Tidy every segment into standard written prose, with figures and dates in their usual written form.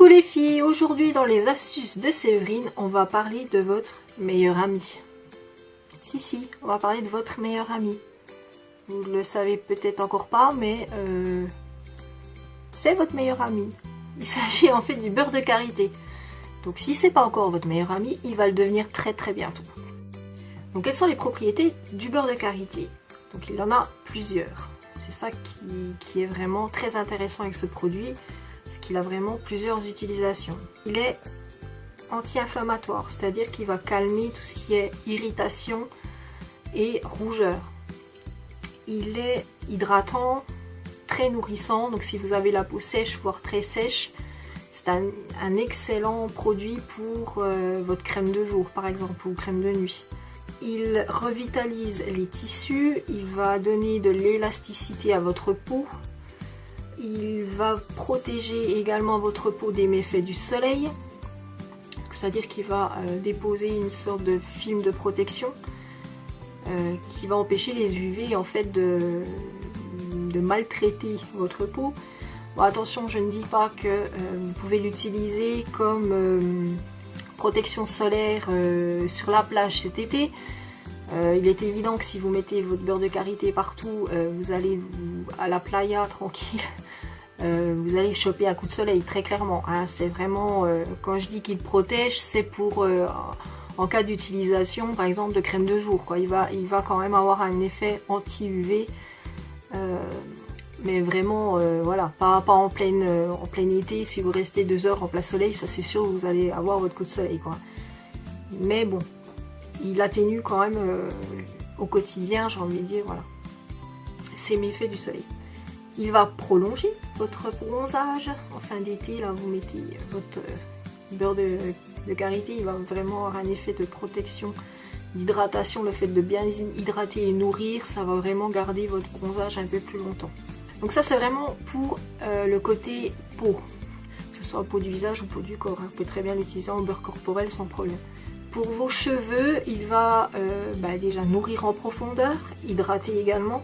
Coucou les filles, aujourd'hui dans les astuces de Séverine, on va parler de votre meilleur ami. Si, on va parler de votre meilleur ami. Vous le savez peut-être encore pas, mais c'est votre meilleur ami. Il s'agit en fait du beurre de karité. Donc si c'est pas encore votre meilleur ami, il va le devenir très bientôt. Donc quelles sont les propriétés du beurre de karité? Donc il y en a plusieurs. C'est ça qui est vraiment très intéressant avec ce produit. Qu'il a vraiment plusieurs utilisations. Il est anti-inflammatoire, c'est-à-dire qu'il va calmer tout ce qui est irritation et rougeur. Il est hydratant, très nourrissant, donc si vous avez la peau sèche, voire très sèche, c'est un excellent produit pour votre crème de jour par exemple, ou crème de nuit. Il revitalise les tissus, il va donner de l'élasticité à votre peau. Il va protéger également votre peau des méfaits du soleil, c'est-à-dire qu'il va déposer une sorte de film de protection qui va empêcher les UV en fait de maltraiter votre peau. Bon, attention, je ne dis pas que vous pouvez l'utiliser comme protection solaire sur la plage cet été. Il est évident que si vous mettez votre beurre de karité partout, vous allez à la playa tranquille, vous allez choper un coup de soleil très clairement. Hein. C'est vraiment, quand je dis qu'il protège, c'est pour en cas d'utilisation par exemple de crème de jour, quoi. Il va quand même avoir un effet anti-UV, mais vraiment voilà, pas en plein été. Si vous restez 2 heures en plein soleil, ça c'est sûr vous allez avoir votre coup de soleil, quoi. Mais bon, il atténue quand même au quotidien, j'ai envie de dire, voilà, ces méfaits du soleil. Il va prolonger votre bronzage. En fin d'été, là, vous mettez votre beurre de karité, il va vraiment avoir un effet de protection, d'hydratation. Le fait de bien hydrater et nourrir, ça va vraiment garder votre bronzage un peu plus longtemps. Donc ça, c'est vraiment pour le côté peau, que ce soit peau du visage ou peau du corps. Hein. Vous pouvez très bien l'utiliser en beurre corporel sans problème. Pour vos cheveux, il va déjà nourrir en profondeur, hydrater également.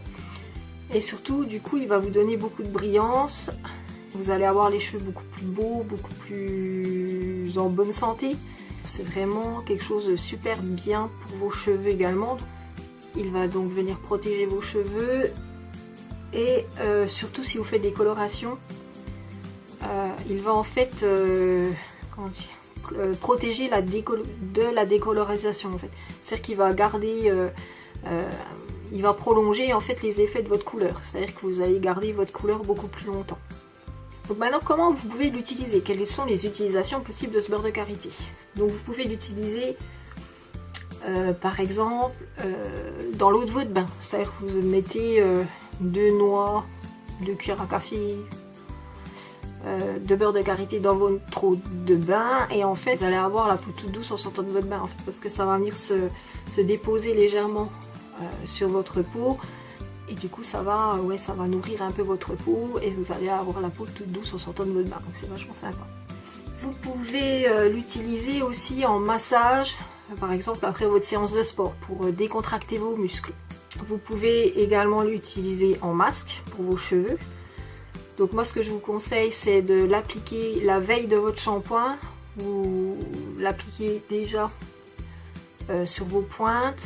Et surtout, du coup, il va vous donner beaucoup de brillance. Vous allez avoir les cheveux beaucoup plus beaux, beaucoup plus en bonne santé. C'est vraiment quelque chose de super bien pour vos cheveux également. Il va donc venir protéger vos cheveux. Et surtout, si vous faites des colorations, il va en fait... protéger de la décolorisation en fait. C'est-à-dire qu'il va garder, il va prolonger en fait les effets de votre couleur. C'est-à-dire que vous allez garder votre couleur beaucoup plus longtemps. Donc maintenant, comment vous pouvez l'utiliser? Quelles sont les utilisations possibles de ce beurre de karité? Donc vous pouvez l'utiliser par exemple dans l'eau de votre bain. C'est-à-dire que vous mettez 2 noix, 2 cuillères à café de beurre de karité dans votre eau de bain, et en fait vous allez avoir la peau toute douce en sortant de votre bain en fait, parce que ça va venir se déposer légèrement sur votre peau, et du coup ça va nourrir un peu votre peau et vous allez avoir la peau toute douce en sortant de votre bain, donc c'est vachement sympa. Vous pouvez l'utiliser aussi en massage, par exemple après votre séance de sport, pour décontracter vos muscles. Vous pouvez également l'utiliser en masque pour vos cheveux. Donc moi, ce que je vous conseille, c'est de l'appliquer la veille de votre shampoing. Vous l'appliquez déjà sur vos pointes.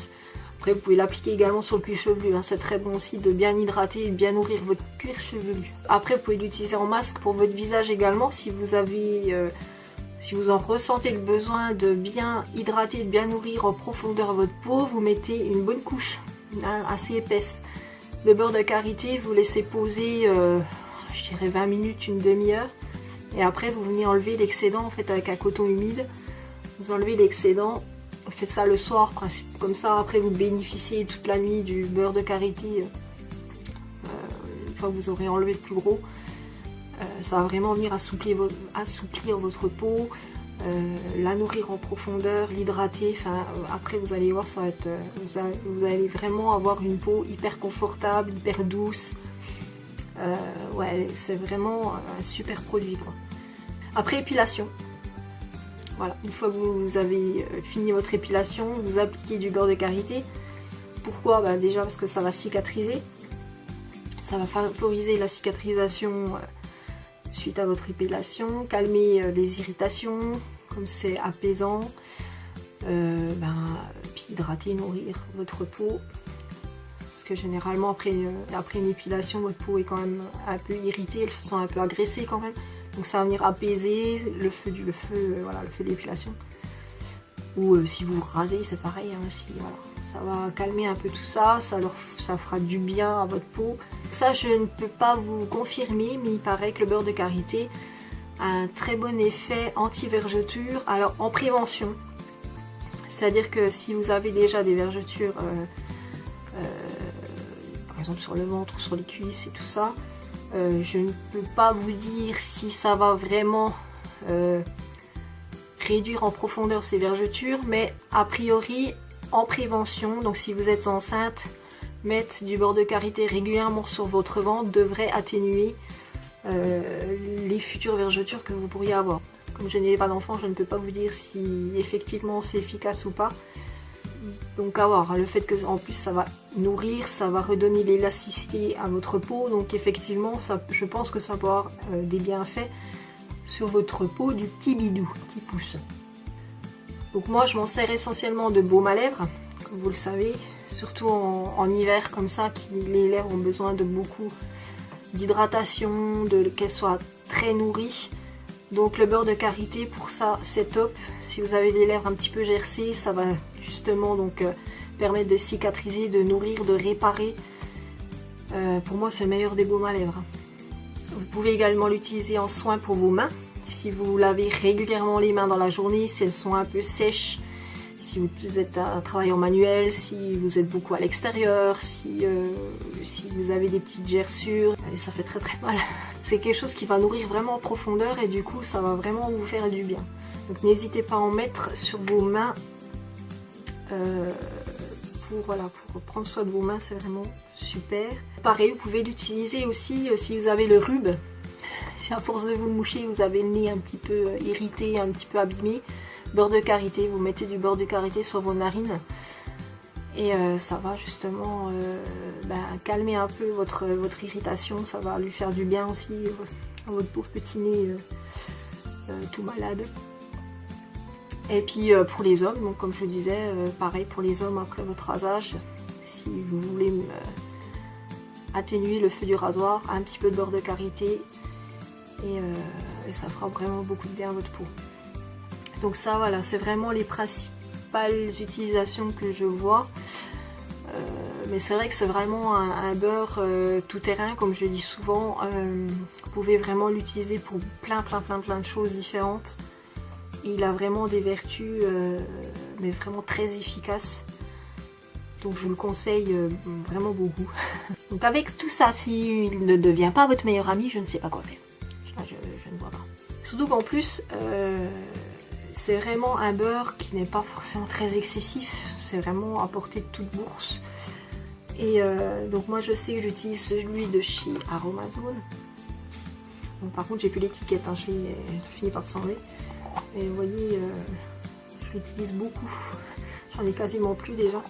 Après, vous pouvez l'appliquer également sur le cuir chevelu. Hein. C'est très bon aussi de bien hydrater et de bien nourrir votre cuir chevelu. Après, vous pouvez l'utiliser en masque pour votre visage également. Si vous en ressentez le besoin de bien hydrater, de bien nourrir en profondeur votre peau, vous mettez une bonne couche assez épaisse de beurre de karité. Vous laissez poser... je dirais 20 minutes, une demi-heure, et après vous venez enlever l'excédent en fait avec un coton humide. Vous enlevez l'excédent, vous faites ça le soir, comme ça après vous bénéficiez toute la nuit du beurre de karité. Une fois que vous aurez enlevé le plus gros, ça va vraiment venir assouplir votre peau, la nourrir en profondeur, l'hydrater. Après vous allez voir, ça va être, vous allez vraiment avoir une peau hyper confortable, hyper douce. Ouais, c'est vraiment un super produit, quoi. Après, épilation. Voilà, une fois que vous avez fini votre épilation, vous appliquez du beurre de karité. Pourquoi? Déjà parce que ça va cicatriser. Ça va favoriser la cicatrisation suite à votre épilation, calmer les irritations, comme c'est apaisant, puis hydrater, nourrir votre peau. Parce que généralement après une épilation, votre peau est quand même un peu irritée, elle se sent un peu agressée quand même. Donc ça va venir apaiser le feu de l'épilation. Ou si vous rasez, c'est pareil, hein, voilà. Ça va calmer un peu tout ça, ça fera du bien à votre peau. Ça, je ne peux pas vous confirmer, mais il paraît que le beurre de karité a un très bon effet anti-vergeture, alors en prévention. C'est-à-dire que si vous avez déjà des vergetures, par exemple sur le ventre ou sur les cuisses et tout ça, je ne peux pas vous dire si ça va vraiment réduire en profondeur ces vergetures, mais a priori en prévention, donc si vous êtes enceinte, mettre du beurre de karité régulièrement sur votre ventre devrait atténuer les futures vergetures que vous pourriez avoir. Comme je n'ai pas d'enfant, je ne peux pas vous dire si effectivement c'est efficace ou pas. Donc à voir, le fait que en plus ça va nourrir, ça va redonner l'élasticité à votre peau, donc effectivement je pense que ça peut avoir des bienfaits sur votre peau du petit bidou qui pousse. Donc moi je m'en sers essentiellement de baume à lèvres, comme vous le savez, surtout en hiver comme ça, les lèvres ont besoin de beaucoup d'hydratation, qu'elles soient très nourries. Donc le beurre de karité pour ça c'est top. Si vous avez des lèvres un petit peu gercées, ça va justement donc permettre de cicatriser, de nourrir, de réparer. Pour moi c'est le meilleur des baumes à lèvres. Vous pouvez également l'utiliser en soin pour vos mains. Si vous lavez régulièrement les mains dans la journée, si elles sont un peu sèches, si vous êtes un travailleur manuel, si vous êtes beaucoup à l'extérieur, si vous avez des petites gerçures, et ça fait très très mal. C'est quelque chose qui va nourrir vraiment en profondeur et du coup ça va vraiment vous faire du bien. Donc n'hésitez pas à en mettre sur vos mains pour prendre soin de vos mains, c'est vraiment super. Pareil, vous pouvez l'utiliser aussi si vous avez le rhume. Si à force de vous moucher, vous avez le nez un petit peu irrité, un petit peu abîmé, beurre de karité, vous mettez du beurre de karité sur vos narines et ça va justement calmer un peu votre irritation, ça va lui faire du bien aussi à votre pauvre petit nez tout malade. Et puis pour les hommes, donc comme je vous disais, pareil pour les hommes après votre rasage, si vous voulez atténuer le feu du rasoir, un petit peu de beurre de karité et ça fera vraiment beaucoup de bien à votre peau. Donc ça voilà, c'est vraiment les principales utilisations que je vois. Mais c'est vrai que c'est vraiment un beurre tout terrain, comme je dis souvent. Vous pouvez vraiment l'utiliser pour plein de choses différentes. Il a vraiment des vertus, mais vraiment très efficaces. Donc je vous le conseille vraiment beaucoup. Donc avec tout ça, s'il ne devient pas votre meilleur ami, je ne sais pas quoi faire. Là, je ne vois pas. Surtout qu'en plus, c'est vraiment un beurre qui n'est pas forcément très excessif. C'est vraiment à portée de toute bourse. Et donc moi je sais que j'utilise celui de chez Aromazone. Bon, par contre j'ai plus l'étiquette, hein, j'ai fini par s'enlever. Et vous voyez, je l'utilise beaucoup. J'en ai quasiment plus déjà.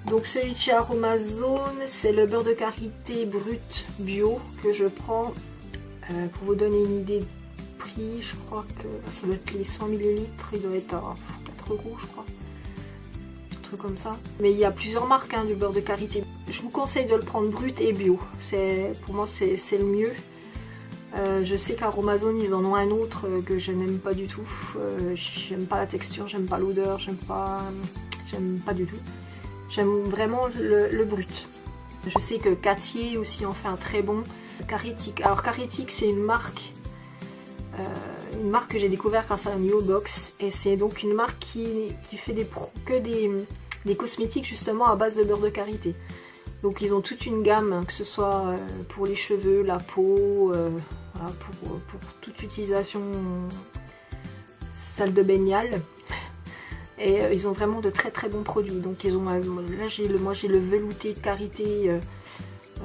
Donc celui de chez Aromazone, c'est le beurre de karité brut bio que je prends. Pour vous donner une idée de prix, je crois que ça doit être les 100 ml, il doit être à 4 € je crois. Un truc comme ça. Mais il y a plusieurs marques du beurre de karité. Je vous conseille de le prendre brut et bio. Pour moi c'est le mieux. Je sais qu'Aromazone ils en ont un autre que je n'aime pas du tout. J'aime pas la texture, j'aime pas l'odeur, j'aime pas du tout. J'aime vraiment le brut. Je sais que Cartier aussi en fait un très bon. Caritique. Alors Caritique c'est une marque que j'ai découvert grâce à New Box et c'est donc une marque qui fait des cosmétiques justement à base de beurre de karité. Donc ils ont toute une gamme, que ce soit pour les cheveux, la peau, voilà, pour toute utilisation salle de baignade. Et ils ont vraiment de très bons produits. Donc ils ont là moi j'ai le velouté de karité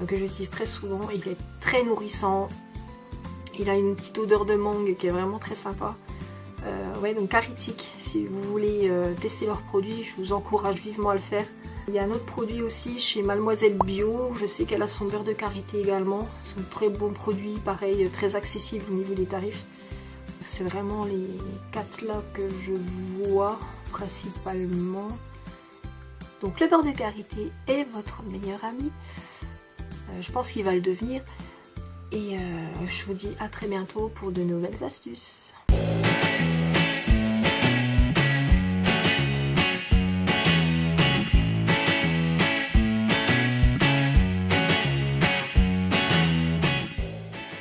que j'utilise très souvent. Il est très nourrissant. Il a une petite odeur de mangue qui est vraiment très sympa. Ouais, donc Caritique, si vous voulez tester leurs produits, je vous encourage vivement à le faire. Il y a un autre produit aussi chez Mademoiselle Bio, je sais qu'elle a son beurre de karité également. C'est un très bon produit, pareil, très accessible au niveau des tarifs. C'est vraiment les 4 là que je vois principalement. Donc le beurre de karité est votre meilleur ami. Je pense qu'il va le devenir. Et je vous dis à très bientôt pour de nouvelles astuces.